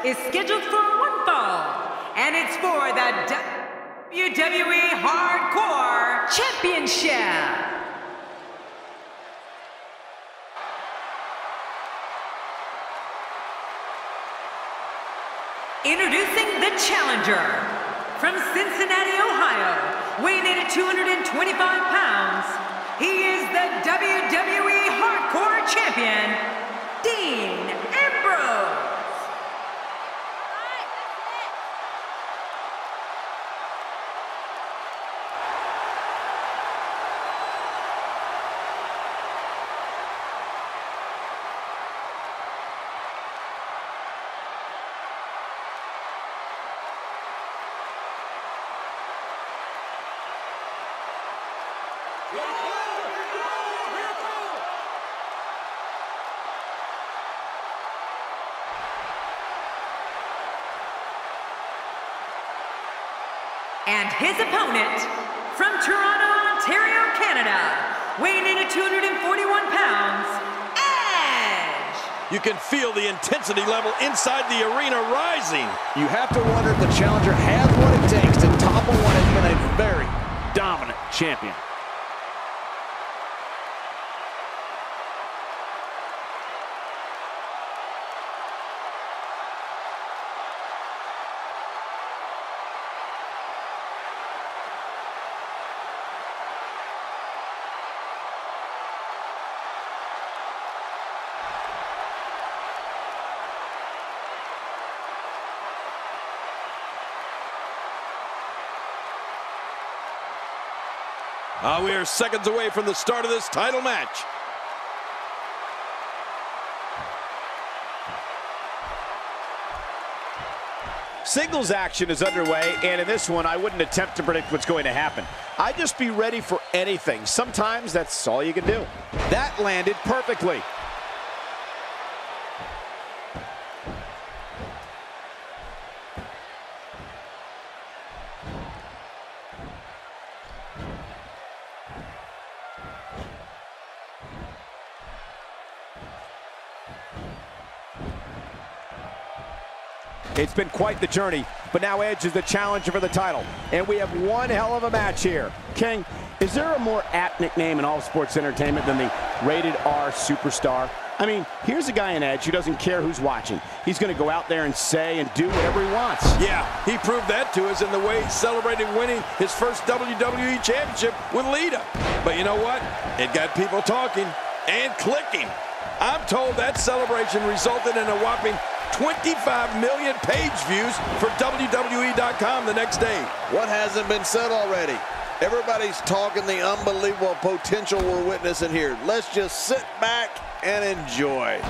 is scheduled for one fall, and it's for the WWE Hardcore Championship. Introducing the challenger from Cincinnati, Ohio, weighing in at 225 pounds. He is the WWE Hardcore Champion, Dean Ambrose. And his opponent, from Toronto, Ontario, Canada, weighing in at 241 pounds, Edge! You can feel the intensity level inside the arena rising. You have to wonder if the challenger has what it takes to topple what has been a very dominant champion. We are seconds away from the start of this title match. Singles action is underway, and in this one, I wouldn't attempt to predict what's going to happen. I'd just be ready for anything. Sometimes that's all you can do. That landed perfectly. It's been quite the journey, but now Edge is the challenger for the title. And we have one hell of a match here. King, is there a more apt nickname in all of sports entertainment than the Rated R Superstar? I mean, here's a guy in Edge who doesn't care who's watching. He's going to go out there and say and do whatever he wants. Yeah, he proved that to us in the way he celebrated winning his first WWE Championship with Lita. But you know what? It got people talking and clicking. I'm told that celebration resulted in a whopping 25 million page views for WWE.com the next day. What hasn't been said already? Everybody's talking the unbelievable potential we're witnessing here. Let's just sit back and enjoy.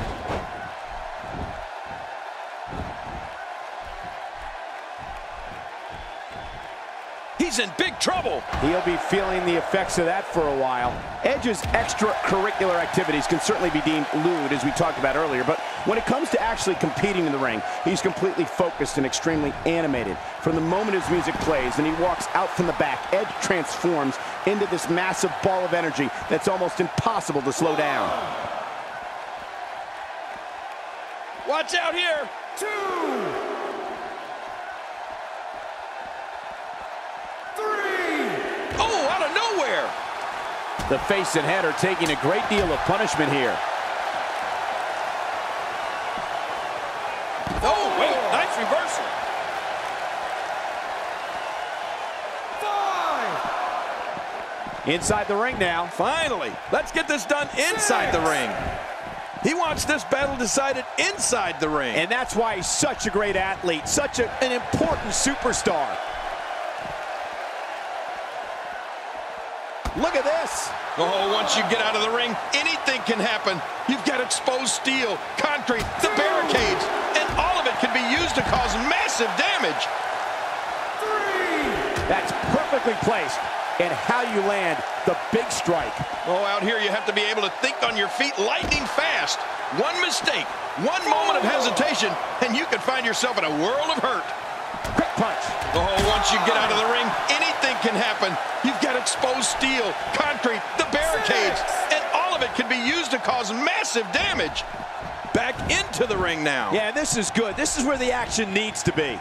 He's in big trouble. He'll be feeling the effects of that for a while. Edge's extracurricular activities can certainly be deemed lewd, as we talked about earlier, but when it comes to actually competing in the ring, he's completely focused and extremely animated. From the moment his music plays and he walks out from the back, Edge transforms into this massive ball of energy that's almost impossible to slow down. Watch out here. 2, 3. Oh, out of nowhere. The face and head are taking a great deal of punishment here. Oh, wait, nice reversal. 5. Inside the ring now. Finally, let's get this done inside the ring. He wants this battle decided inside the ring. And that's why he's such a great athlete, such an important superstar. Look at this. Oh, once you get out of the ring, anything can happen. You've got exposed steel, concrete, the barricades, and all of it can be used to cause massive damage. 3. That's perfectly placed. And how you land the big strike. Oh, out here you have to be able to think on your feet lightning fast. One mistake, one moment of hesitation, and you could find yourself in a world of hurt. Quick punch. Oh, once you get out of the ring, anything can happen. You've got exposed steel, concrete, the barricades, and all of it can be used to cause massive damage. back into the ring now. Yeah, this is good. This is where the action needs to be.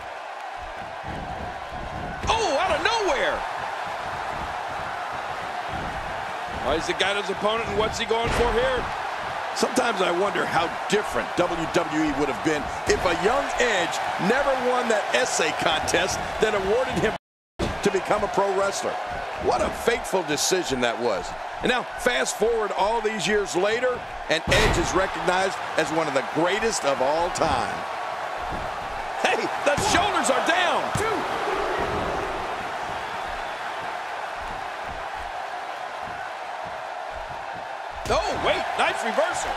Oh, out of nowhere. Oh, he's got his opponent, and what's he going for here? Sometimes I wonder how different WWE would have been if a young Edge never won that essay contest that awarded him to become a pro wrestler. What a fateful decision that was. And now, fast forward all these years later, and Edge is recognized as one of the greatest of all time. Hey, the shoulders are down. Oh, wait, nice reversal.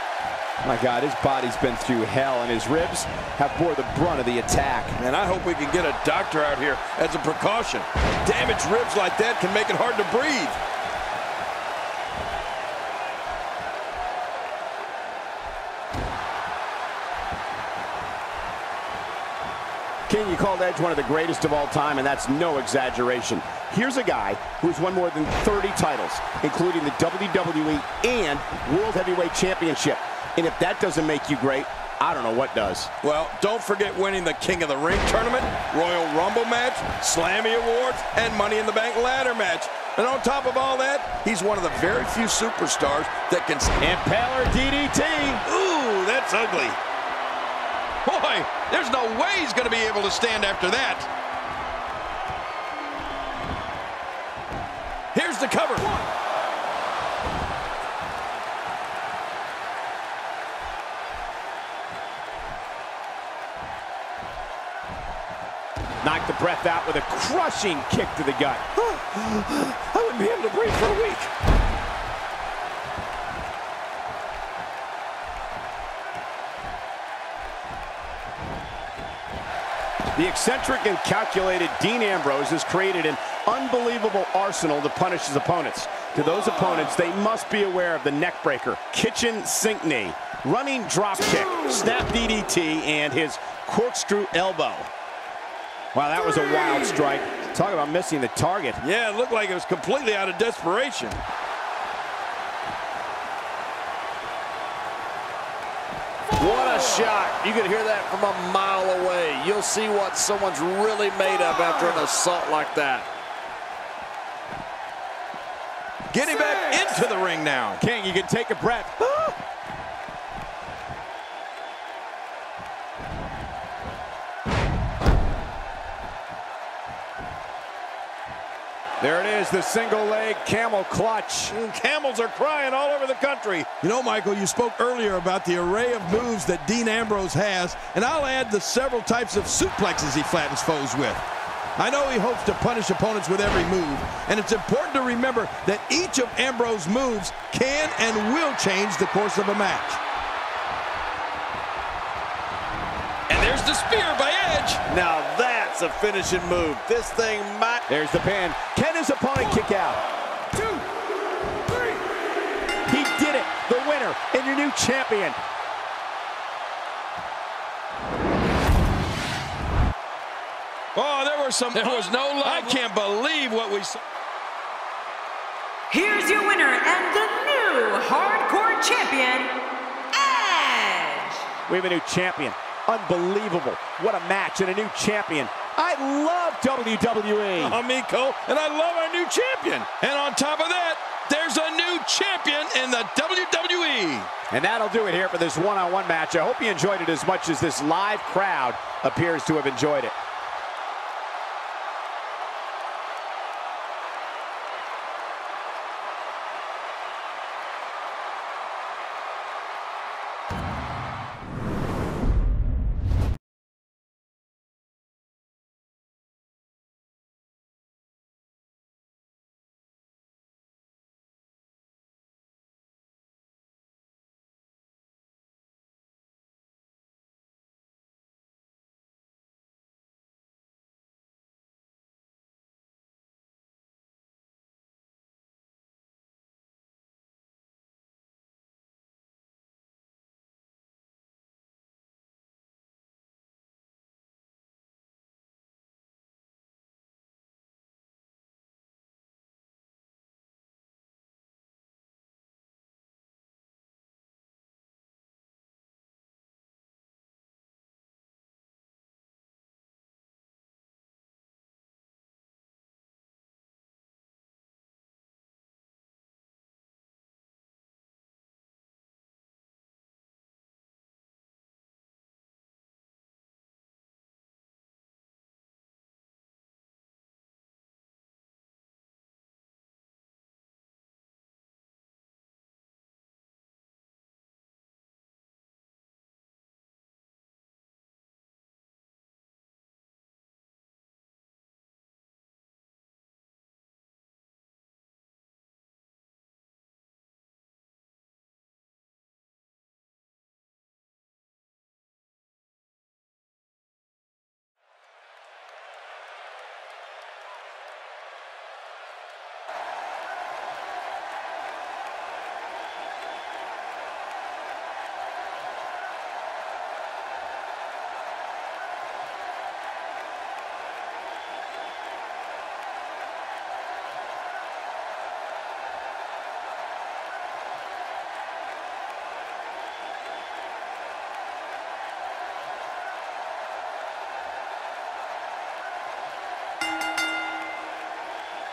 My God, his body's been through hell, and his ribs have bore the brunt of the attack. And I hope we can get a doctor out here as a precaution. Damaged ribs like that can make it hard to breathe. King, you called Edge one of the greatest of all time, and that's no exaggeration. Here's a guy who's won more than 30 titles, including the WWE and World Heavyweight Championship. And if that doesn't make you great, I don't know what does. Well, don't forget winning the King of the Ring tournament, Royal Rumble match, Slammy Awards, and Money in the Bank ladder match. And on top of all that, he's one of the very few superstars that can... Impaler DDT. Ooh, that's ugly. Boy, there's no way he's going to be able to stand after that. Here's the cover. Knocked the breath out with a crushing kick to the gut. I wouldn't be able to breathe for a week. The eccentric and calculated Dean Ambrose has created an unbelievable arsenal to punish his opponents. To those opponents, they must be aware of the neck breaker, kitchen sink knee, running drop kick, snap DDT, and his corkscrew elbow. Wow, that was a wild strike. Talk about missing the target. Yeah, it looked like it was completely out of desperation. What a shot. You could hear that from a mile away. You'll see what someone's really made of after an assault like that. Getting back into the ring now. King, you can take a breath. There it is, the single leg camel clutch. Camels are crying all over the country. You know, Michael, you spoke earlier about the array of moves that Dean Ambrose has, and I'll add the several types of suplexes he flattens foes with. I know he hopes to punish opponents with every move, and it's important to remember that each of Ambrose's moves can and will change the course of a match. And there's the spear by Edge. Now that's a finishing move. This thing might... There's the pin. Can his opponent kick out? 2, 3. He did it. The winner and your new champion. Oh, there was no love. I can't believe what we saw. Here's your winner and the new Hardcore Champion, Edge. We have a new champion. Unbelievable. What a match and a new champion. I love WWE. Amico, and I love our new champion. And on top of that, there's a new champion in the WWE. And that'll do it here for this one-on-one match. I hope you enjoyed it as much as this live crowd appears to have enjoyed it.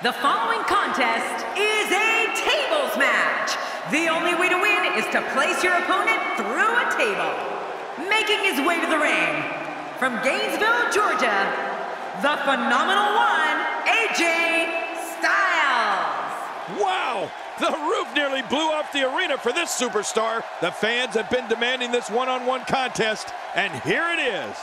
The following contest is a tables match. The only way to win is to place your opponent through a table. Making his way to the ring, from Gainesville, Georgia, the phenomenal one, AJ Styles. Wow! The roof nearly blew off the arena for this superstar. The fans have been demanding this one-on-one contest, and here it is.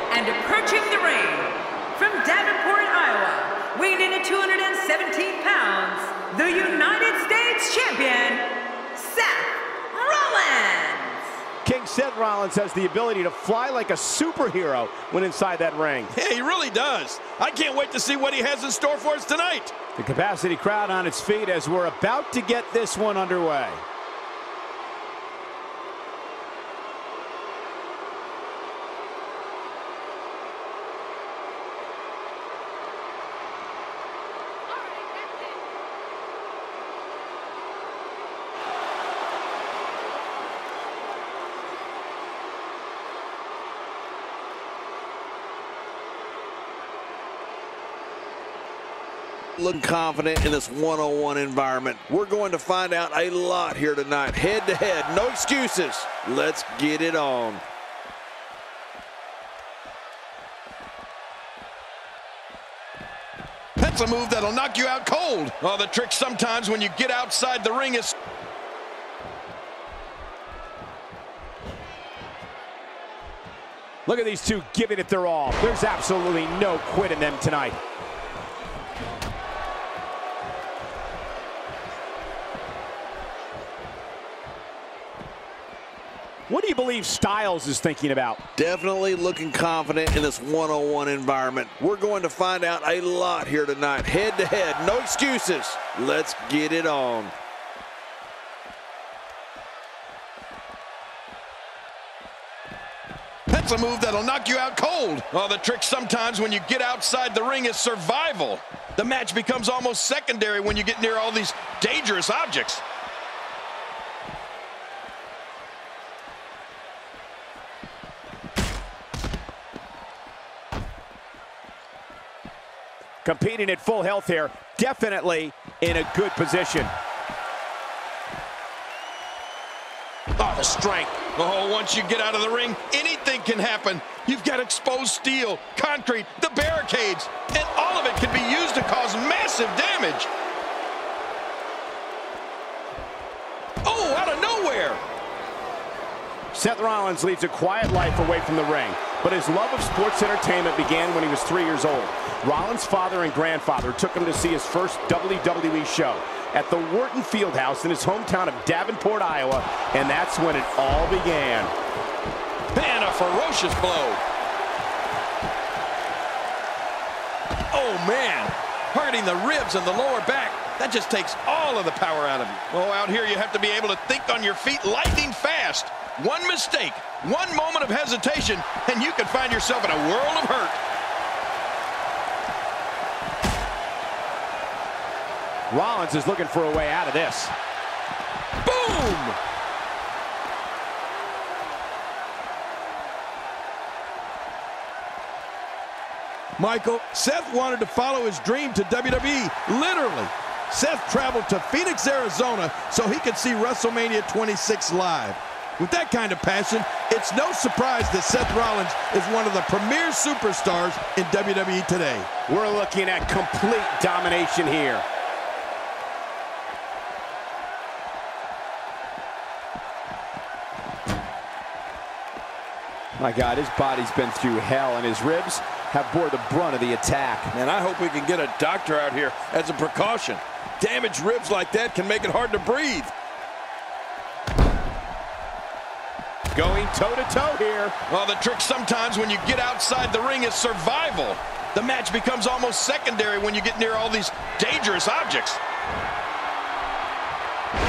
And approaching the ring, from Davenport, Iowa, weighing in at 217 pounds, the United States Champion, Seth Rollins. King Seth Rollins has the ability to fly like a superhero when inside that ring. Yeah, he really does. I can't wait to see what he has in store for us tonight. The capacity crowd on its feet as we're about to get this one underway. Looking confident in this one-on-one environment. We're going to find out a lot here tonight. Head-to-head, no excuses. Let's get it on. That's a move that'll knock you out cold. Oh, the trick sometimes when you get outside the ring is... Look at these two giving it their all. There's absolutely no quit in them tonight. What do you believe Styles is thinking about? Definitely looking confident in this one-on-one environment. We're going to find out a lot here tonight. Head-to-head, no excuses. Let's get it on. That's a move that'll knock you out cold. Oh, the trick sometimes when you get outside the ring is survival. The match becomes almost secondary when you get near all these dangerous objects. Competing at full health here, definitely in a good position. Oh, the strength. Oh, once you get out of the ring, anything can happen. You've got exposed steel, concrete, the barricades, and all of it can be used to cause massive damage. Oh, out of nowhere. Seth Rollins leads a quiet life away from the ring, but his love of sports entertainment began when he was 3 years old. Rollins' father and grandfather took him to see his first WWE show at the Orton Fieldhouse in his hometown of Davenport, Iowa, and that's when it all began. Man, a ferocious blow. Oh, man. Hurting the ribs and the lower back. That just takes all of the power out of you. Oh, out here you have to be able to think on your feet lightning fast. One mistake, one moment of hesitation, and you could find yourself in a world of hurt. Rollins is looking for a way out of this. Boom! Michael, Seth wanted to follow his dream to WWE, literally. Seth traveled to Phoenix, Arizona, so he could see WrestleMania 26 live. With that kind of passion, it's no surprise that Seth Rollins is one of the premier superstars in WWE today. We're looking at complete domination here. My God, his body's been through hell, and his ribs have bore the brunt of the attack. Man, I hope we can get a doctor out here as a precaution. Damaged ribs like that can make it hard to breathe. Going toe-to-toe here. Well, the trick sometimes when you get outside the ring is survival. The match becomes almost secondary when you get near all these dangerous objects.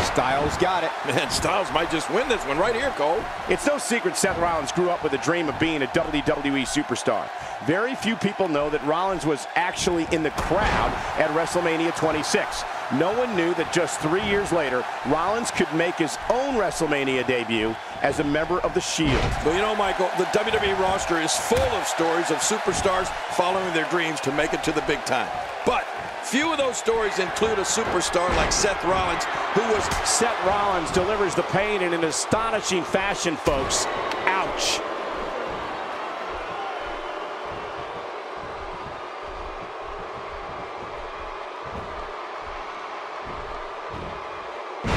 Styles got it. Man, Styles might just win this one right here, Cole. It's no secret Seth Rollins grew up with a dream of being a WWE superstar. Very few people know that Rollins was actually in the crowd at WrestleMania 26. No one knew that just 3 years later, Rollins could make his own WrestleMania debut as a member of The Shield. Well, you know, Michael, the WWE roster is full of stories of superstars following their dreams to make it to the big time. But few of those stories include a superstar like Seth Rollins, who was... Seth Rollins delivers the pain in an astonishing fashion, folks. Ouch.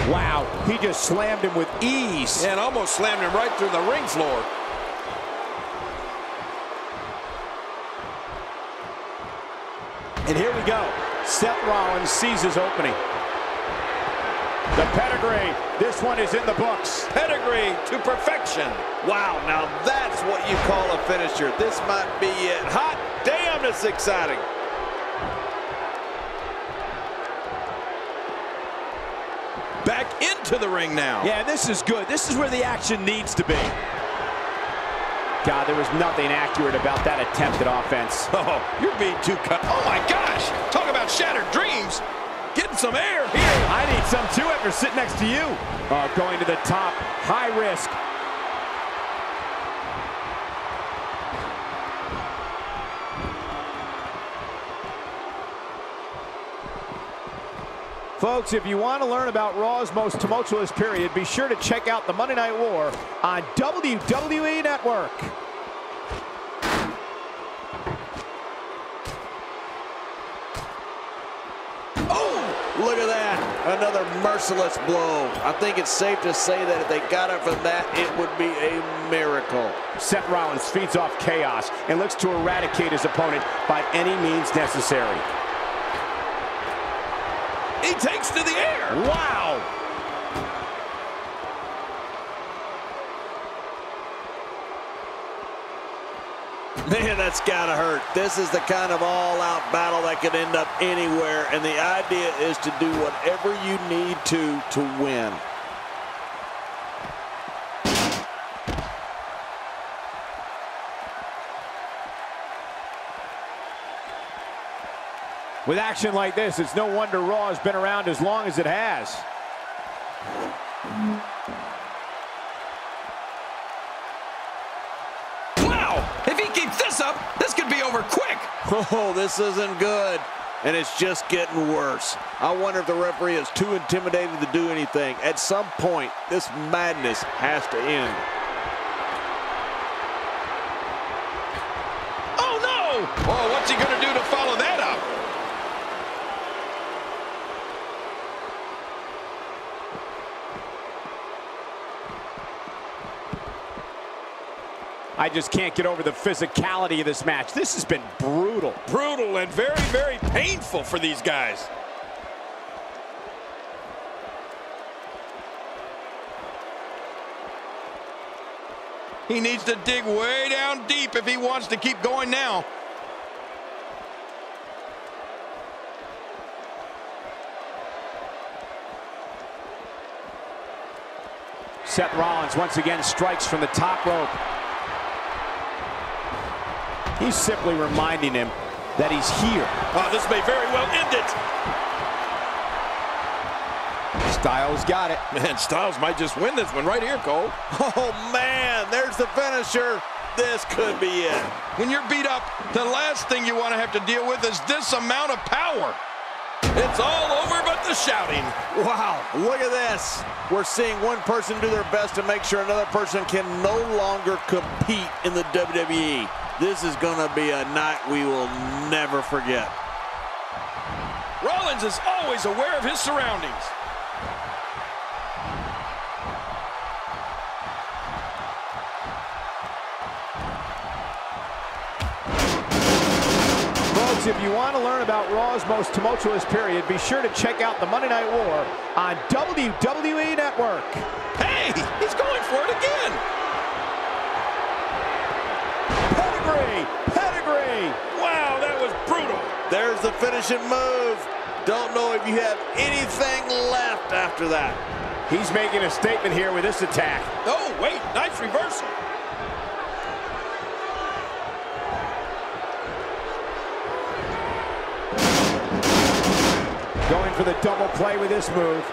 Wow, he just slammed him with ease. And almost slammed him right through the ring floor. And here we go. Seth Rollins sees his opening. The pedigree. This one is in the books. Pedigree to perfection. Wow, now that's what you call a finisher. This might be it. Hot damn, it's exciting. Back into the ring now. Yeah, this is good. This is where the action needs to be. God, there was nothing accurate about that attempted offense. Oh, you're being too cut. Oh my gosh! Talk about shattered dreams. Getting some air here. I need some too after sitting next to you. Going to the top, high risk. Folks, if you want to learn about Raw's most tumultuous period, be sure to check out the Monday Night War on WWE Network. Oh, look at that. Another merciless blow. I think it's safe to say that if they got it from that, it would be a miracle. Seth Rollins feeds off chaos and looks to eradicate his opponent by any means necessary. He takes to the air. Wow. Man, that's gotta hurt. This is the kind of all-out battle that could end up anywhere, and the idea is to do whatever you need to win. With action like this, it's no wonder Raw has been around as long as it has. Wow! If he keeps this up, this could be over quick. Oh, this isn't good. And it's just getting worse. I wonder if the referee is too intimidated to do anything. At some point, this madness has to end. Oh, no! Oh, what's he going to do to follow that up? I just can't get over the physicality of this match. This has been brutal. Brutal and very, very painful for these guys. He needs to dig way down deep if he wants to keep going now. Seth Rollins once again strikes from the top rope. He's simply reminding him that he's here. Oh, this may very well end it. Styles got it. Man, Styles might just win this one right here, Cole. Oh, man, there's the finisher. This could be it. When you're beat up, the last thing you want to have to deal with is this amount of power. It's all over but the shouting. Wow, look at this. We're seeing one person do their best to make sure another person can no longer compete in the WWE. This is going to be a night we will never forget. Rollins is always aware of his surroundings. Folks, Folks, if you want to learn about Raw's most tumultuous period, be sure to check out the Monday Night War on WWE Network. Hey, he's going for it again. Pedigree! Pedigree! Wow, that was brutal. There's the finishing move. Don't know if you have anything left after that. He's making a statement here with this attack. Oh, wait, nice reversal. Going for the double play with this move.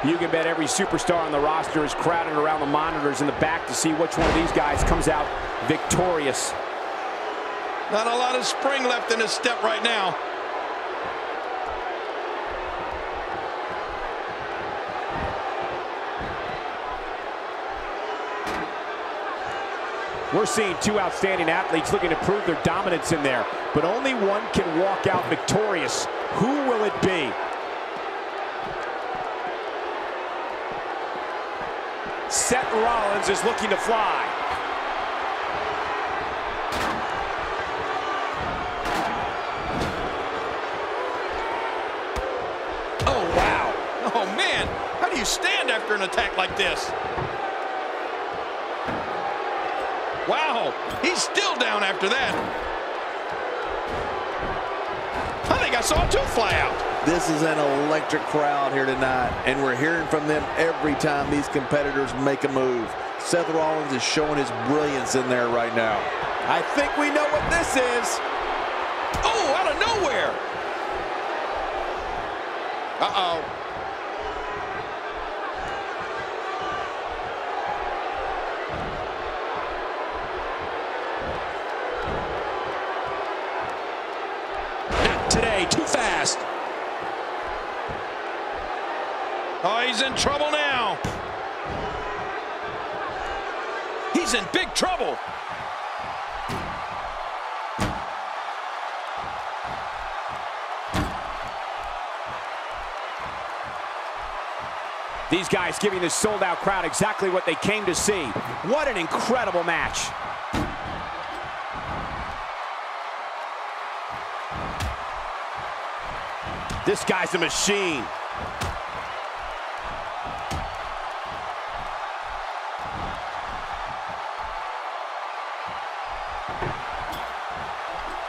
You can bet every superstar on the roster is crowded around the monitors in the back to see which one of these guys comes out victorious. Not a lot of spring left in his step right now. We're seeing two outstanding athletes looking to prove their dominance in there, but only one can walk out victorious. Who will it be? Seth Rollins is looking to fly. Oh, wow. Oh, man. How do you stand after an attack like this? Wow. He's still down after that. I think I saw a tooth fly out. This is an electric crowd here tonight, and we're hearing from them every time these competitors make a move. Seth Rollins is showing his brilliance in there right now. I think we know what this is. Oh, out of nowhere. Uh-oh. Not today, too fast. Oh, he's in trouble now. He's in big trouble. These guys giving this sold-out crowd exactly what they came to see. What an incredible match. This guy's a machine.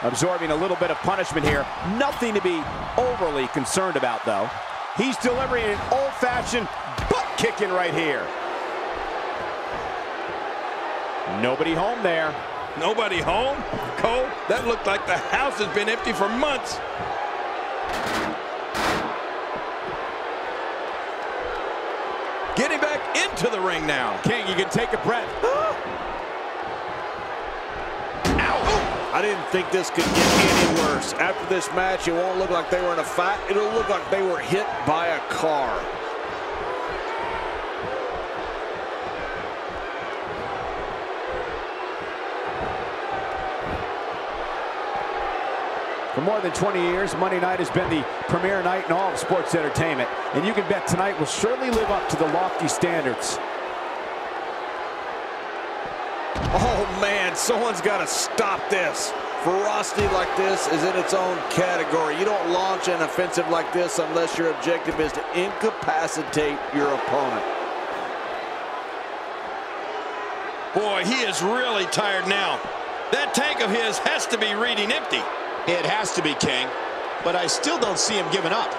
Absorbing a little bit of punishment here. Nothing to be overly concerned about, though. He's delivering an old-fashioned butt-kicking right here. Nobody home there. Nobody home? Cole, that looked like the house has been empty for months. Getting back into the ring now. King, you can take a breath. I didn't think this could get any worse. After this match, it won't look like they were in a fight. It'll look like they were hit by a car. For more than 20 years, Monday night has been the premier night in all of sports entertainment. And you can bet tonight will surely live up to the lofty standards. Oh, man, someone's got to stop this. Ferocity like this is in its own category. You don't launch an offensive like this unless your objective is to incapacitate your opponent. Boy, he is really tired now. That tank of his has to be reading empty. It has to be, King, but I still don't see him giving up.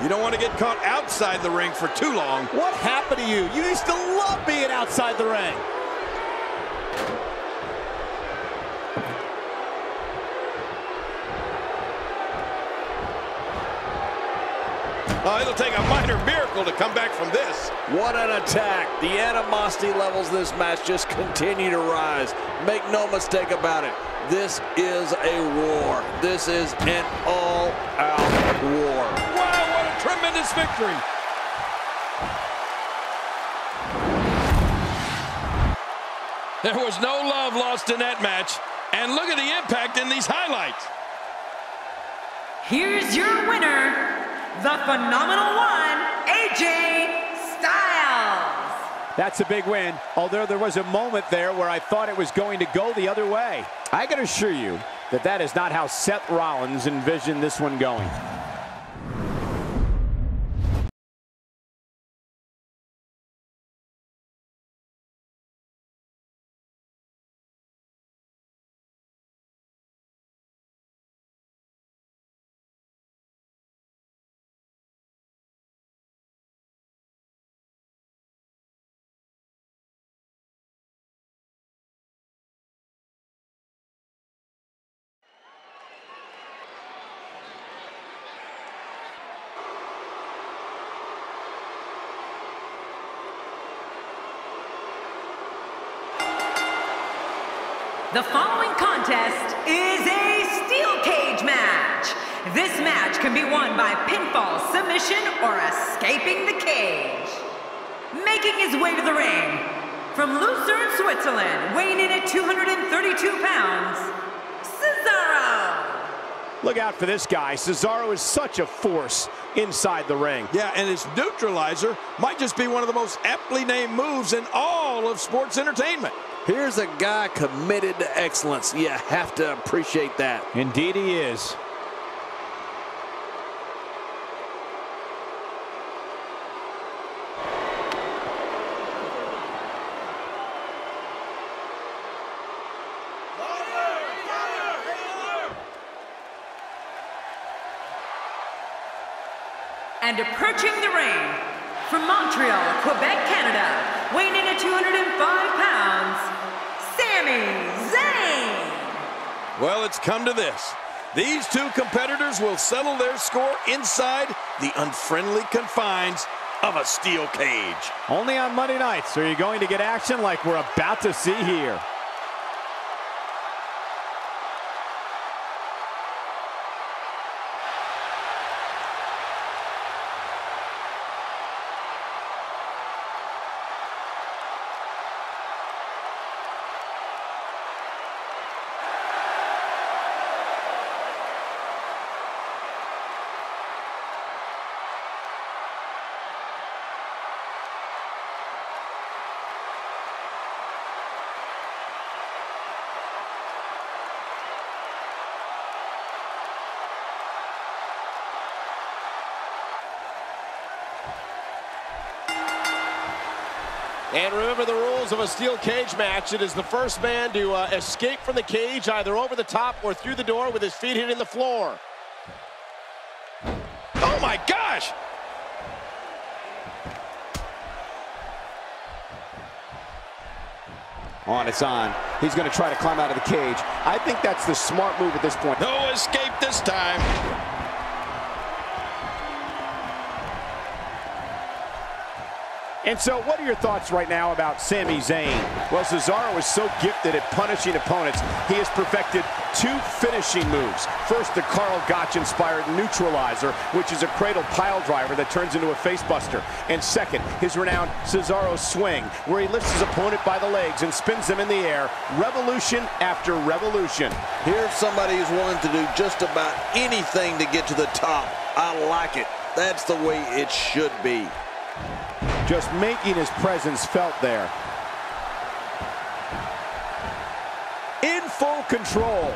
You don't want to get caught outside the ring for too long. What happened to you? You used to love being outside the ring. Oh, it'll take a minor miracle to come back from this. What an attack. The animosity levels this match just continue to rise. Make no mistake about it. This is a war. This is an all-out war. Wow, what a tremendous victory. There was no love lost in that match. And look at the impact in these highlights. Here's your winner, the phenomenal one, AJ Styles. That's a big win, although there was a moment there where I thought it was going to go the other way. I can assure you that that is not how Seth Rollins envisioned this one going. The following contest is a steel cage match. This match can be won by pinfall, submission, or escaping the cage. Making his way to the ring, from Lucerne, Switzerland, weighing in at 232 pounds, Cesaro. Look out for this guy. Cesaro is such a force inside the ring. Yeah, and his neutralizer might just be one of the most aptly named moves in all of sports entertainment. Here's a guy committed to excellence. You have to appreciate that. Indeed he is. And approaching the ring, from Montreal, Quebec, Canada, weighing in at 205 pounds, Sami Zayn. Well, it's come to this. These two competitors will settle their score inside the unfriendly confines of a steel cage. Only on Monday nights are you going to get action like we're about to see here. And remember the rules of a steel cage match. It is the first man to escape from the cage, either over the top or through the door with his feet hitting the floor. Oh my gosh! On, it's on. He's going to try to climb out of the cage. I think that's the smart move at this point. No escape this time. And so, what are your thoughts right now about Sami Zayn? Well, Cesaro is so gifted at punishing opponents, he has perfected two finishing moves. First, the Karl Gotch-inspired neutralizer, which is a cradle pile driver that turns into a facebuster. And second, his renowned Cesaro swing, where he lifts his opponent by the legs and spins them in the air, revolution after revolution. Here's somebody who's willing to do just about anything to get to the top. I like it. That's the way it should be. Just making his presence felt there. In full control.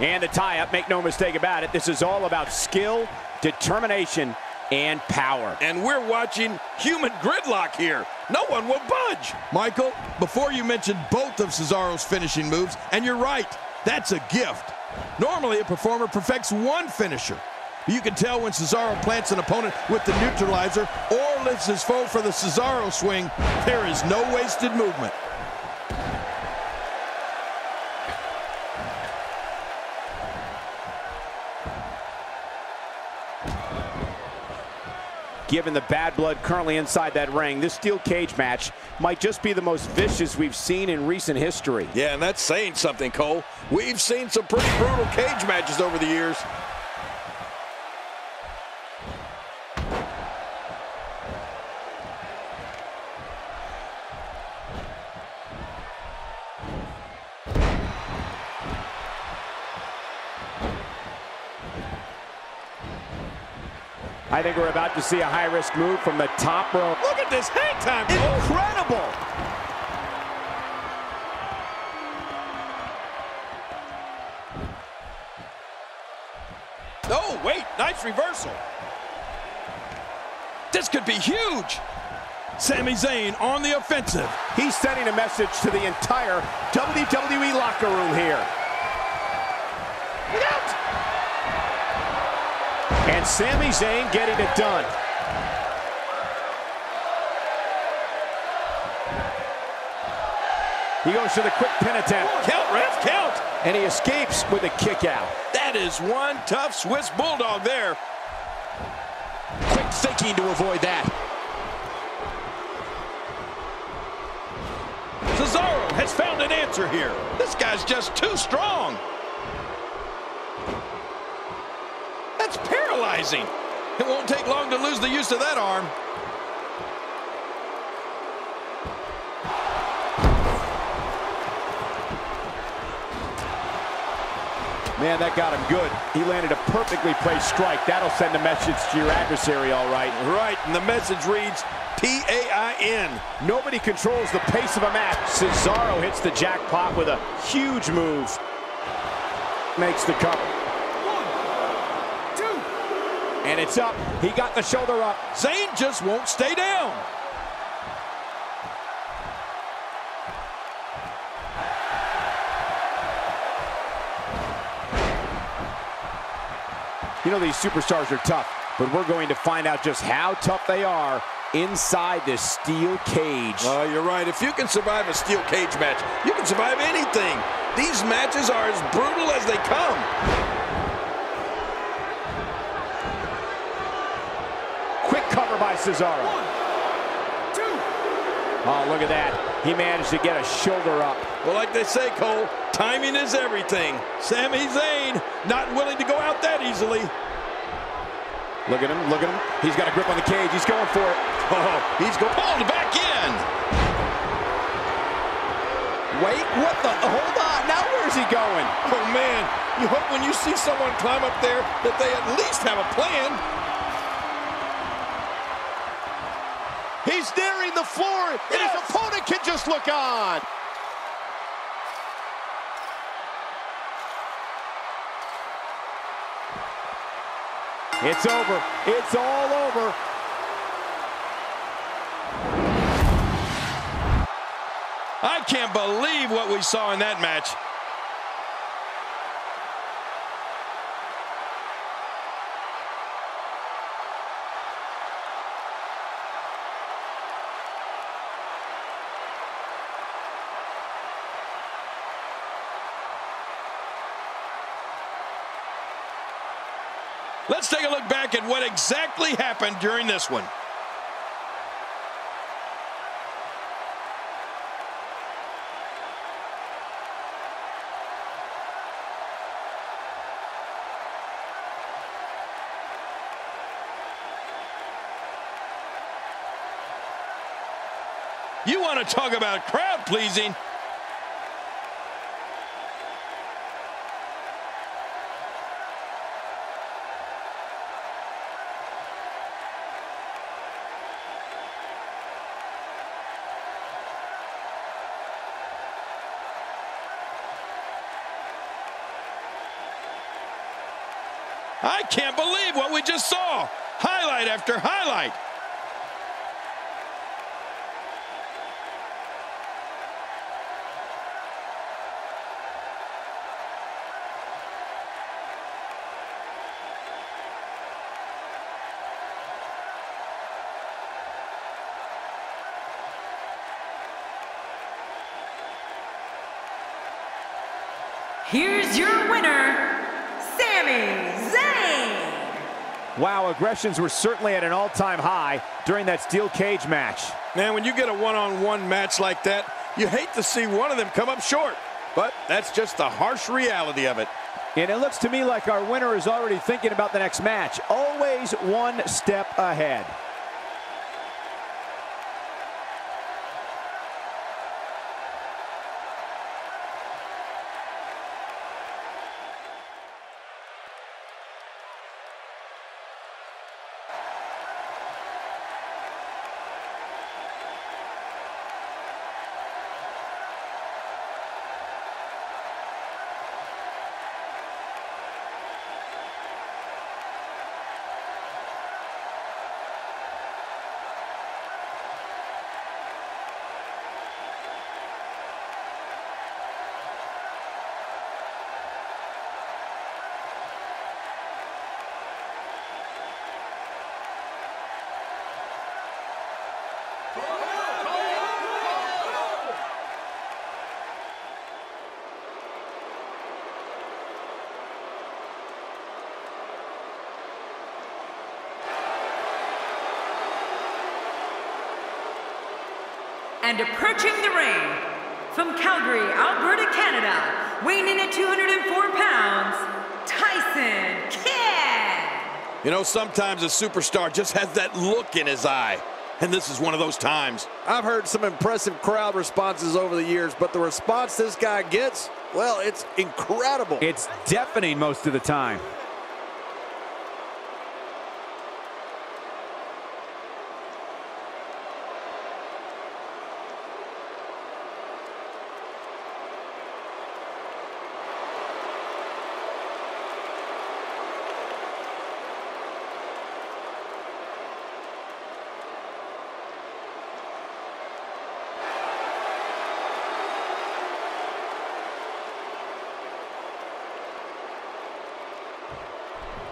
And the tie-up, make no mistake about it, this is all about skill, determination, and power. And we're watching human gridlock here. No one will budge. Michael, before you mentioned both of Cesaro's finishing moves, and you're right, that's a gift. Normally, a performer perfects one finisher. You can tell when Cesaro plants an opponent with the neutralizer or lifts his foe for the Cesaro swing, there is no wasted movement. Given the bad blood currently inside that ring, this steel cage match might just be the most vicious we've seen in recent history. Yeah, and that's saying something, Cole. We've seen some pretty brutal cage matches over the years. I think we're about to see a high-risk move from the top rope. Look at this hang time. Incredible! Oh, wait, nice reversal. This could be huge. Sami Zayn on the offensive. He's sending a message to the entire WWE locker room here. Look out! And Sami Zayn getting it done. He goes for the quick pin attempt. Count, ref, count. And he escapes with a kick out. That is one tough Swiss Bulldog there. Quick thinking to avoid that. Cesaro has found an answer here. This guy's just too strong. That's paralyzing. It won't take long to lose the use of that arm. Man, that got him good. He landed a perfectly placed strike. That'll send a message to your adversary, all right. Right, and the message reads P-A-I-N. Nobody controls the pace of a match. Cesaro hits the jackpot with a huge move. Makes the cover. 1, 2. And it's up. He got the shoulder up. Zayn just won't stay down. You know, these superstars are tough, but we're going to find out just how tough they are inside this steel cage. Oh, you're right. If you can survive a steel cage match, you can survive anything. These matches are as brutal as they come. Quick cover by Cesaro. 1, 2. Oh, look at that. He managed to get a shoulder up. Well, like they say, Cole, timing is everything. Sami Zayn not willing to go out that easily. Look at him, look at him. He's got a grip on the cage. He's going for it. Oh, he's pulled back in. Wait, what the? Hold on. Now where's he going? Oh, man. You hope when you see someone climb up there that they at least have a plan. He's nearing the floor, and his opponent can just look on. It's over. It's all over. I can't believe what we saw in that match. Let's take a look back at what exactly happened during this one. You want to talk about crowd pleasing? I can't believe what we just saw. Highlight after highlight. Here's your winner, Sami Zayn. Wow, aggressions were certainly at an all-time high during that steel cage match. Man, when you get a one-on-one match like that, you hate to see one of them come up short. But that's just the harsh reality of it. And it looks to me like our winner is already thinking about the next match. Always one step ahead. And approaching the ring, from Calgary, Alberta, Canada, weighing in at 204 pounds, Tyson Kidd. You know, sometimes a superstar just has that look in his eye. And this is one of those times. I've heard some impressive crowd responses over the years, but the response this guy gets, well, it's incredible. It's deafening most of the time.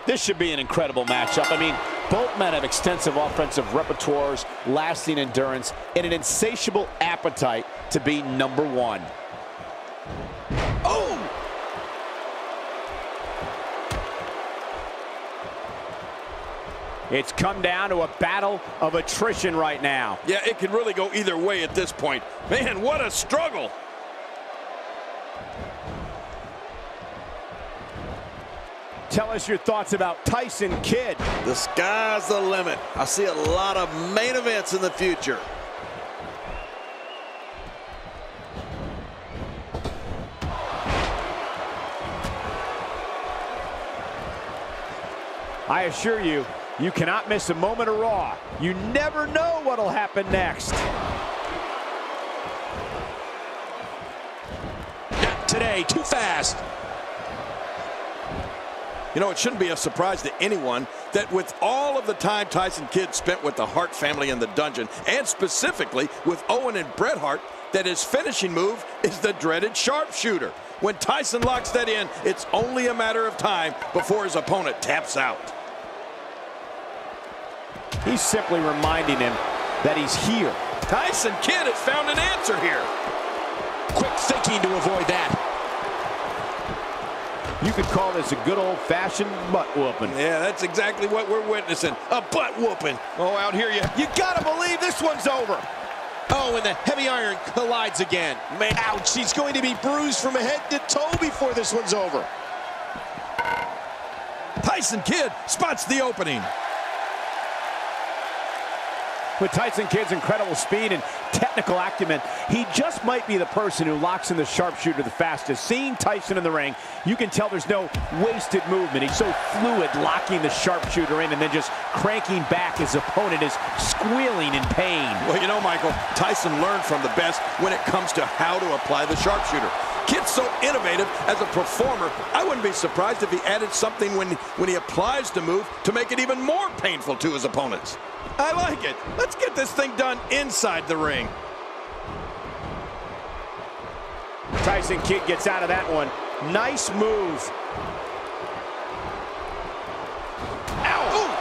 This should be an incredible matchup. I mean, both men have extensive offensive repertoires, lasting endurance, and an insatiable appetite to be number one. Oh! It's come down to a battle of attrition right now. Yeah, it can really go either way at this point. Man, what a struggle! Tell us your thoughts about Tyson Kidd. The sky's the limit. I see a lot of main events in the future. I assure you, you cannot miss a moment of Raw. You never know what'll happen next. Not today, too fast. You know, it shouldn't be a surprise to anyone that with all of the time Tyson Kidd spent with the Hart family in the dungeon, and specifically with Owen and Bret Hart, that his finishing move is the dreaded sharpshooter. When Tyson locks that in, it's only a matter of time before his opponent taps out. He's simply reminding him that he's here. Tyson Kidd has found an answer here. Quick thinking to avoid that. You could call this a good old-fashioned butt whooping. Yeah, that's exactly what we're witnessing. A butt whooping. Oh, out here you gotta believe this one's over. Oh, and the heavy iron collides again. Man, ouch, he's going to be bruised from head to toe before this one's over. Tyson Kidd spots the opening. With Tyson Kidd's incredible speed and technical acumen, he just might be the person who locks in the sharpshooter the fastest. Seeing Tyson in the ring, you can tell there's no wasted movement. He's so fluid, locking the sharpshooter in and then just cranking back. His opponent is squealing in pain. Well, you know, Michael, Tyson learned from the best when it comes to how to apply the sharpshooter. Kidd's so innovative as a performer, I wouldn't be surprised if he added something when he applies the move to make it even more painful to his opponents. I like it. Let's get this thing done inside the ring. Tyson Kidd gets out of that one. Nice move. Ow! Ooh.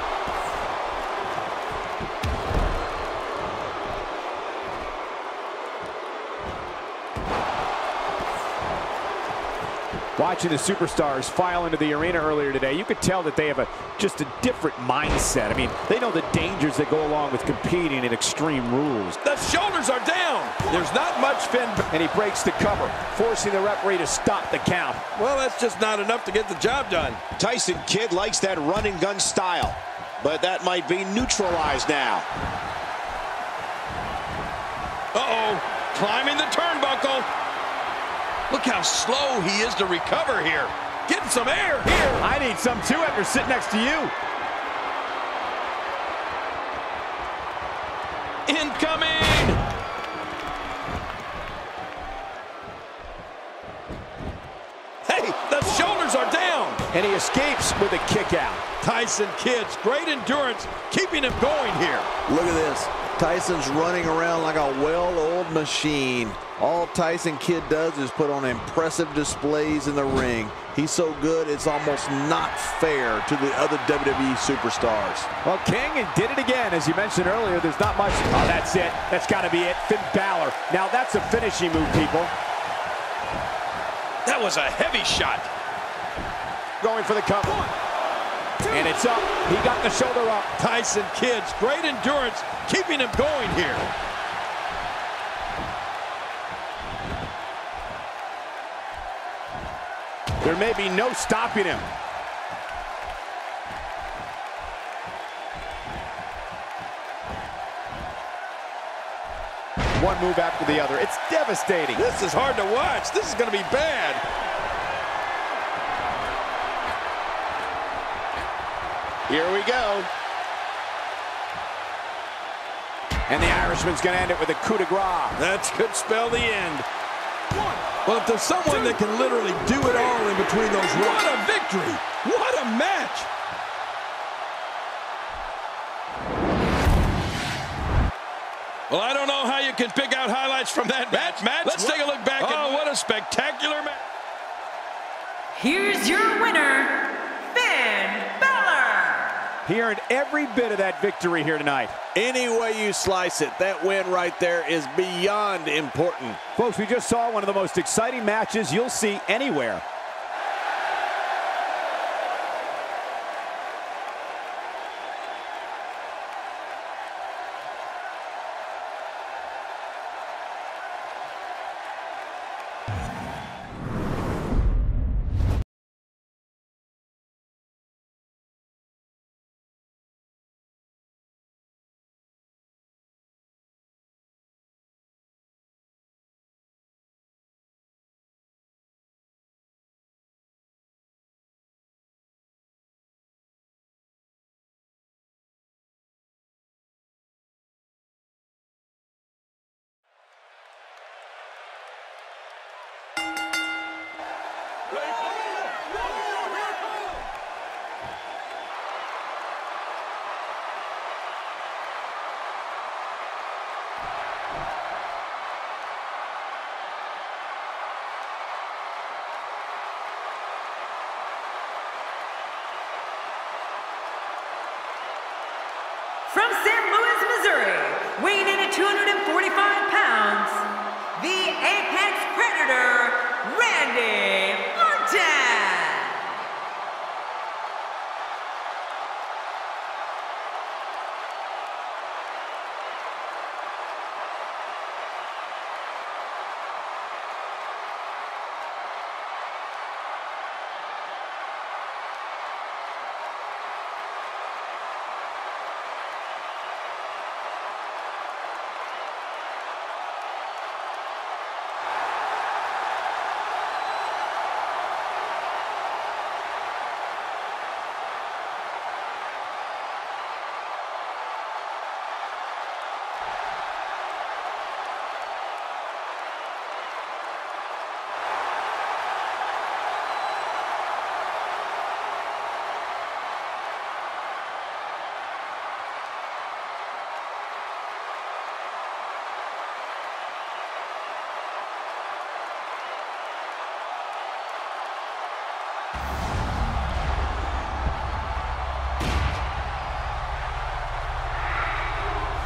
Watching the superstars file into the arena earlier today, you could tell that they have just a different mindset. I mean, they know the dangers that go along with competing in Extreme Rules. The shoulders are down. There's not much fin. And he breaks the cover, forcing the referee to stop the count. Well, that's just not enough to get the job done. Tyson Kidd likes that run and gun style, but that might be neutralized now. Uh-oh, climbing the turnbuckle. Look how slow he is to recover here. Getting some air here. I need some too after sitting next to you. Incoming! Hey, the shoulders are down. And he escapes with a kick out. Tyson Kidd's great endurance keeping him going here. Look at this. Tyson's running around like a well-oiled machine. All Tyson Kidd does is put on impressive displays in the ring. He's so good, it's almost not fair to the other WWE superstars. Well, King did it again. As you mentioned earlier, there's not much. Oh, that's it. That's got to be it. Finn Balor. Now that's a finishing move, people. That was a heavy shot. Going for the cover. And it's up. He got the shoulder up. Tyson Kidd's great endurance keeping him going here. There may be no stopping him. One move after the other. It's devastating. This is hard to watch. This is going to be bad. Here we go. And the Irishman's going to end it with a coup de grace. That could spell the end. Well, if there's someone that can literally do it all in between those runs. What a victory! What a match! Well, I don't know how you can pick out highlights from that match. Let's take a look back. Oh, what a spectacular match. Here's your winner, Balor. He earned every bit of that victory here tonight. Any way you slice it, that win right there is beyond important. Folks, we just saw one of the most exciting matches you'll see anywhere. From St. Louis, Missouri, weighing in at 245 pounds, the Apex Predator, Randy Orton.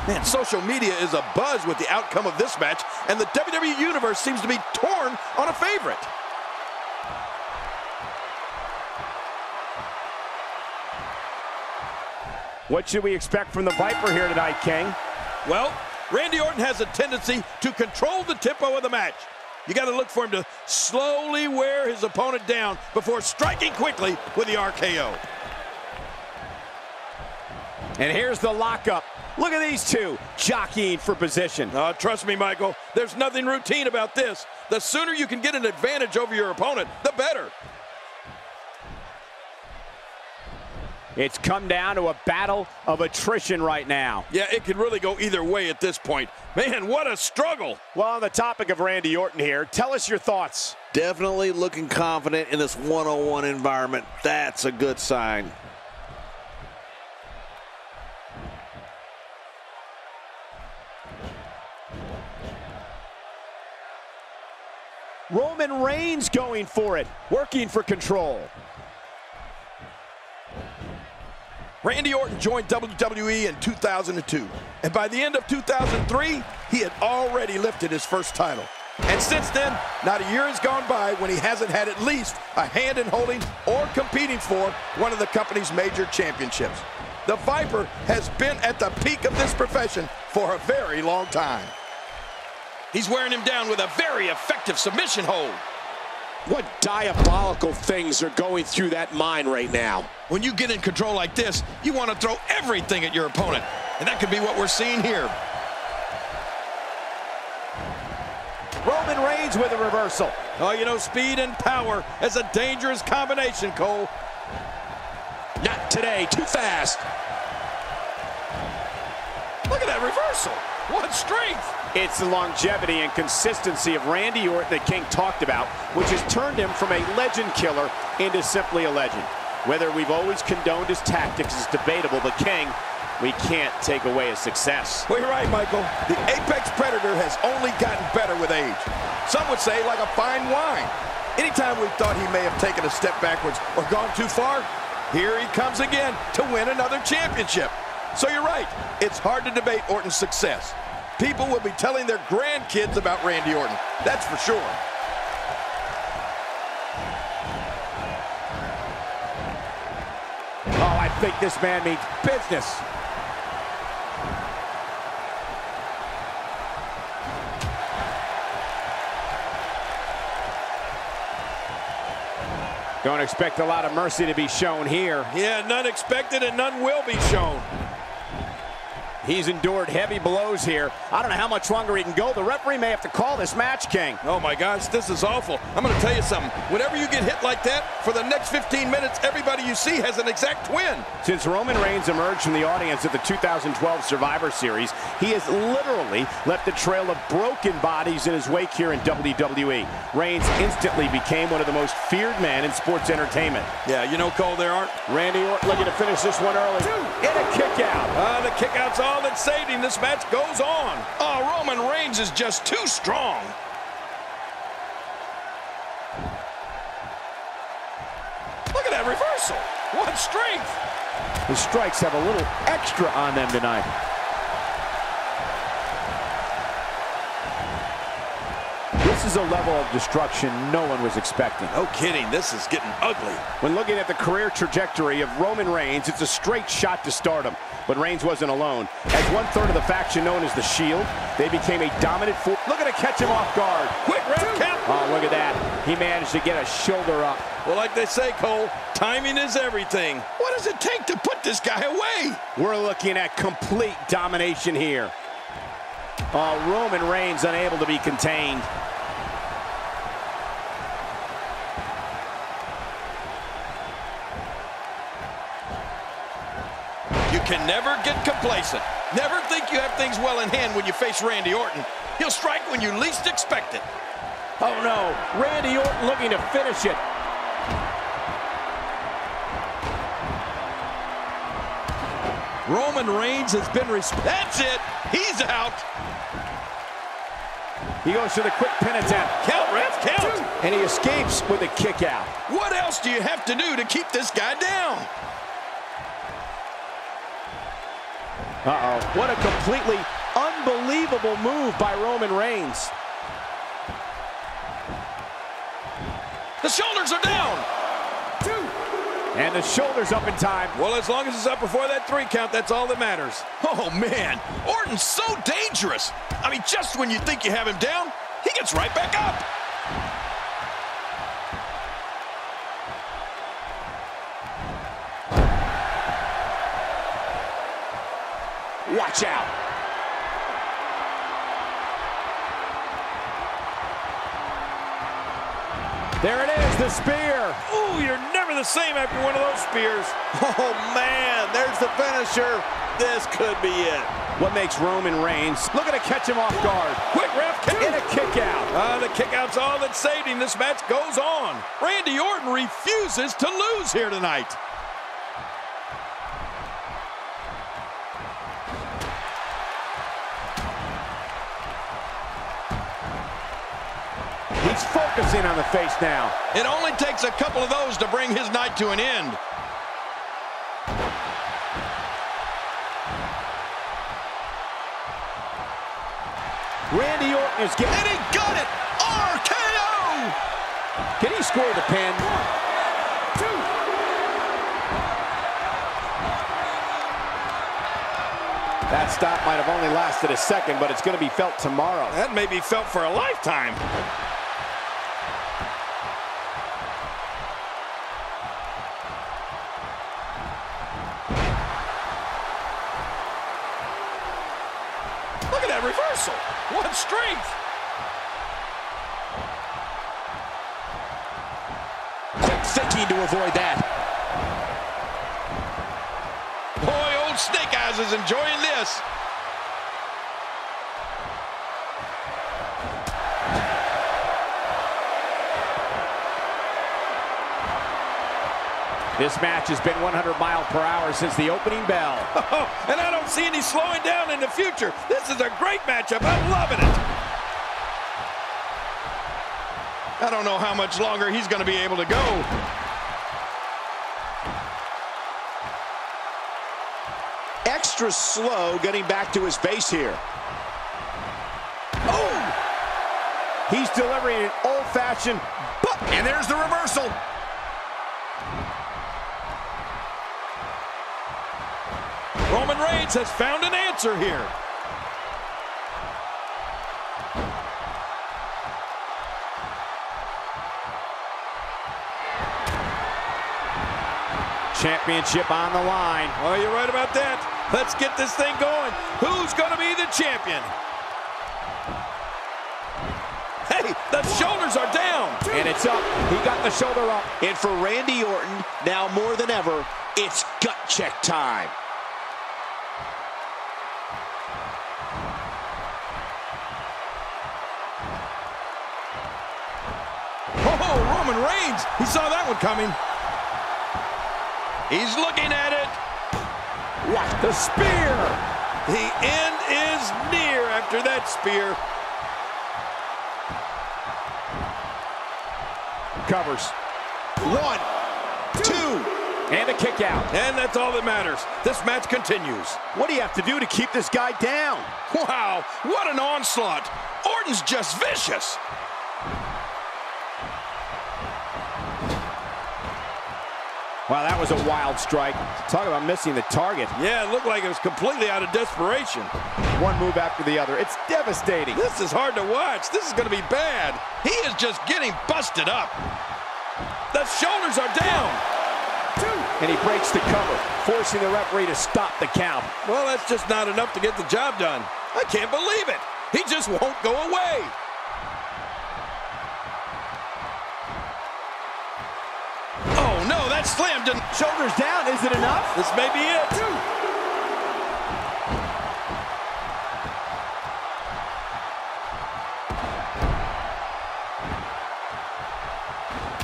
Man, social media is abuzz with the outcome of this match, and the WWE Universe seems to be torn on a favorite. What should we expect from the Viper here tonight, King? Well, Randy Orton has a tendency to control the tempo of the match. You got to look for him to slowly wear his opponent down before striking quickly with the RKO. And here's the lockup. Look at these two jockeying for position. Trust me, Michael, there's nothing routine about this. The sooner you can get an advantage over your opponent, the better. It's come down to a battle of attrition right now. Yeah, it could really go either way at this point. Man, what a struggle. Well, on the topic of Randy Orton here, tell us your thoughts. Definitely looking confident in this one-on-one environment. That's a good sign. Roman Reigns going for it, working for control. Randy Orton joined WWE in 2002, and by the end of 2003, he had already lifted his first title. And since then, not a year has gone by when he hasn't had at least a hand in holding or competing for one of the company's major championships. The Viper has been at the peak of this profession for a very long time. He's wearing him down with a very effective submission hold. What diabolical things are going through that mind right now? When you get in control like this, you want to throw everything at your opponent. And that could be what we're seeing here. Roman Reigns with a reversal. Oh, you know, speed and power is a dangerous combination, Cole. Not today, too fast. Look at that reversal. What strength. It's the longevity and consistency of Randy Orton that King talked about, which has turned him from a legend killer into simply a legend. Whether we've always condoned his tactics is debatable, but King, we can't take away his success. Well, you're right, Michael. The apex predator has only gotten better with age. Some would say like a fine wine. Anytime we thought he may have taken a step backwards or gone too far, here he comes again to win another championship. So you're right, it's hard to debate Orton's success. People will be telling their grandkids about Randy Orton, that's for sure. Oh, I think this man means business. Don't expect a lot of mercy to be shown here. Yeah, none expected and none will be shown. He's endured heavy blows here. I don't know how much longer he can go. The referee may have to call this match, King. Oh my gosh, this is awful. I'm going to tell you something. Whenever you get hit like that, for the next 15 minutes, everybody you see has an exact twin. Since Roman Reigns emerged from the audience at the 2012 Survivor Series, he has literally left a trail of broken bodies in his wake here in WWE. Reigns instantly became one of the most feared men in sports entertainment. Yeah, you know, Cole, there aren't. Randy Orton looking to finish this one early. In a kick out. The kick out's all that saved him. This match goes on. Oh, Roman Reigns is just too strong. Look at that reversal. What strength. The strikes have a little extra on them tonight. This is a level of destruction no one was expecting. No kidding, this is getting ugly. When looking at the career trajectory of Roman Reigns, it's a straight shot to stardom. But Reigns wasn't alone. As one-third of the faction known as the Shield, they became a dominant force. Look at it catch him off guard. Quick ref count. Oh, look at that. He managed to get a shoulder up. Well, like they say, Cole, timing is everything. What does it take to put this guy away? We're looking at complete domination here. Oh, Roman Reigns unable to be contained. You can never get complacent. Never think you have things well in hand when you face Randy Orton. He'll strike when you least expect it. Oh no, Randy Orton looking to finish it. Roman Reigns has been That's it. He's out. He goes to the quick pin attempt. Count, ref, count. And he escapes with a kick out. What else do you have to do to keep this guy down? Uh-oh. What a completely unbelievable move by Roman Reigns. The shoulders are down. And the shoulders up in time. Well, as long as it's up before that 3 count, that's all that matters. Oh, man. Orton's so dangerous. I mean, just when you think you have him down, he gets right back up. Watch out. There it is, the spear. Ooh, you're never the same after one of those spears. Oh, man, there's the finisher. This could be it. What makes Roman Reigns look at catch him off guard. Quick ref, In a kick out. the kick out's all that saved him. This match goes on. Randy Orton refuses to lose here tonight. He's focusing on the face now. It only takes a couple of those to bring his night to an end. Randy Orton is getting... And he got it! RKO! Can he score the pin? 2. That stop might have only lasted a second, but it's going to be felt tomorrow. That may be felt for a lifetime. reversal. What strength. Quick thinking to avoid that. Boy, old Snake Eyes is enjoying this. This match has been 100 miles per hour since the opening bell. Oh, and I don't see any slowing down in the future. This is a great matchup. I'm loving it. I don't know how much longer he's going to be able to go. Extra slow getting back to his base here. Oh! He's delivering an old-fashioned, and there's the reversal. Roman Reigns has found an answer here. Championship on the line. Oh, you're right about that. Let's get this thing going. Who's going to be the champion? Hey, the shoulders are down. And it's up. He got the shoulder up. And for Randy Orton, now more than ever, it's gut check time. Oh, Roman Reigns. He saw that one coming. He's looking at it. What? The spear. The end is near after that spear. Covers. 1, 2. And a kick out. And that's all that matters. This match continues. What do you have to do to keep this guy down? Wow, what an onslaught. Orton's just vicious. Wow, that was a wild strike. Talk about missing the target. Yeah, it looked like it was completely out of desperation. One move after the other. It's devastating. This is hard to watch. This is going to be bad. He is just getting busted up. The shoulders are down. And he breaks the cover, forcing the referee to stop the count. Well, that's just not enough to get the job done. I can't believe it. He just won't go away. Oh, no, that slammed him. Shoulders down, is it enough? This may be it.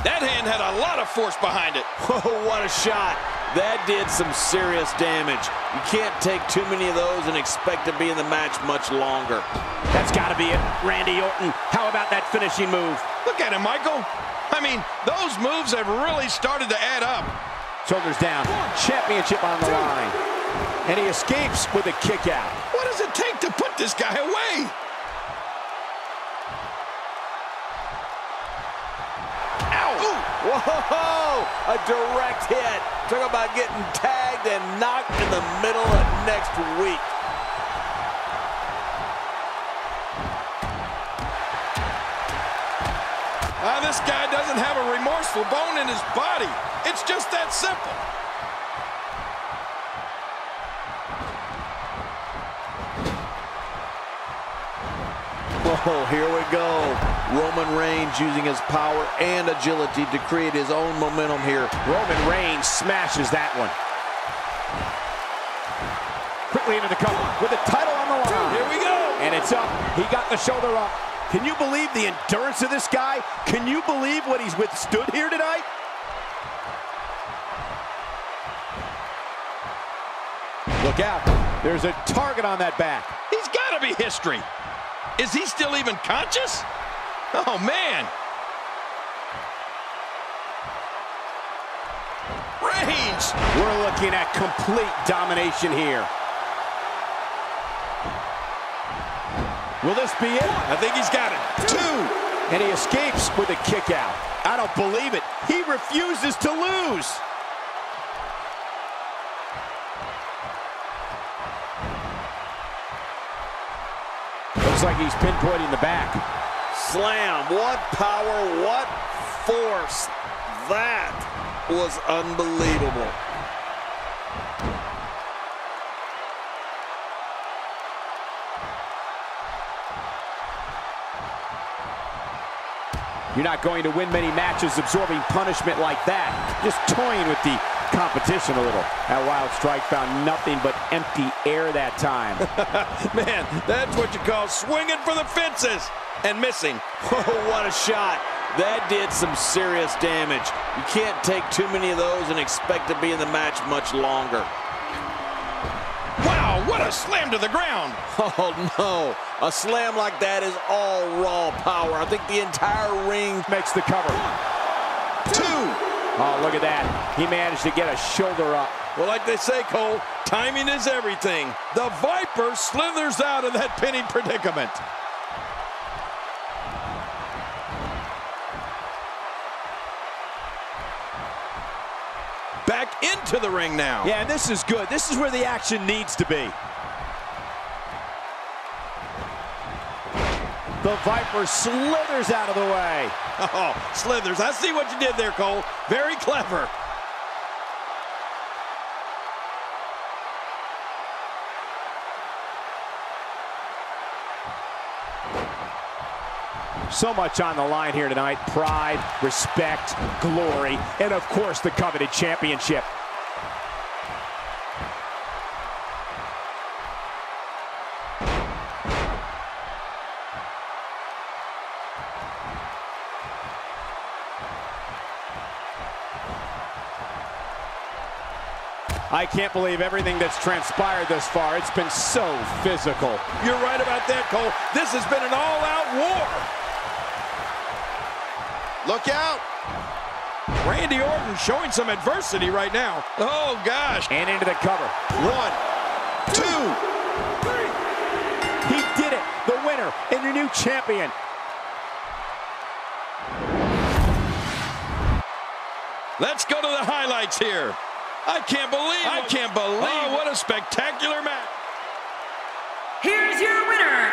That hand had a lot of force behind it. Oh, what a shot. That did some serious damage. You can't take too many of those and expect to be in the match much longer. That's got to be it. Randy Orton, how about that finishing move? Look at him, Michael. I mean, those moves have really started to add up. Shoulders down, championship on the line. And he escapes with a kick out. What does it take to put this guy away? Whoa! A direct hit. Talk about getting tagged and knocked in the middle of next week. This guy doesn't have a remorseful bone in his body. It's just that simple. Oh, here we go. Roman Reigns using his power and agility to create his own momentum here. Roman Reigns smashes that one. Quickly into the cover with the title on the line. Here we go. And it's up. He got the shoulder up. Can you believe the endurance of this guy? Can you believe what he's withstood here tonight? Look out. There's a target on that back. He's got to be history. Is he still even conscious? Oh, man. Reigns. We're looking at complete domination here. Will this be it? I think he's got it. 2. And he escapes with a kick out. I don't believe it. He refuses to lose. Looks like he's pinpointing the back. Slam. What power, what force. That was unbelievable. You're not going to win many matches absorbing punishment like that. Just toying with the competition a little. That wild strike found nothing but empty air that time. Man, that's what you call swinging for the fences and missing. Oh, what a shot. That did some serious damage. You can't take too many of those and expect to be in the match much longer. Wow, what a slam to the ground. Oh, no. A slam like that is all raw power. I think the entire ring Makes the cover. 2. Oh, look at that. He managed to get a shoulder up. Well, like they say, Cole, timing is everything. The Viper slithers out of that pinning predicament. Back into the ring now. Yeah, and this is good. This is where the action needs to be. The Viper slithers out of the way. Oh, slithers. I see what you did there, Cole. Very clever. So much on the line here tonight. Pride, respect, glory, and of course the coveted championship. I can't believe everything that's transpired thus far. It's been so physical. You're right about that, Cole. This has been an all-out war. Look out. Randy Orton showing some adversity right now. Oh, gosh. And into the cover. 1, 2. He did it. The winner and your new champion. Let's go to the highlights here. I can't believe Oh, what a spectacular match. Here's your winner,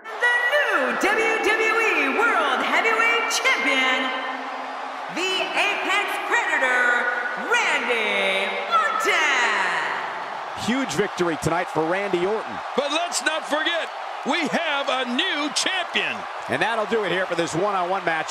the new WWE World Heavyweight Champion, the Apex Predator, Randy Orton. Huge victory tonight for Randy Orton. But let's not forget, we have a new champion. And that'll do it here for this one-on-one matchup.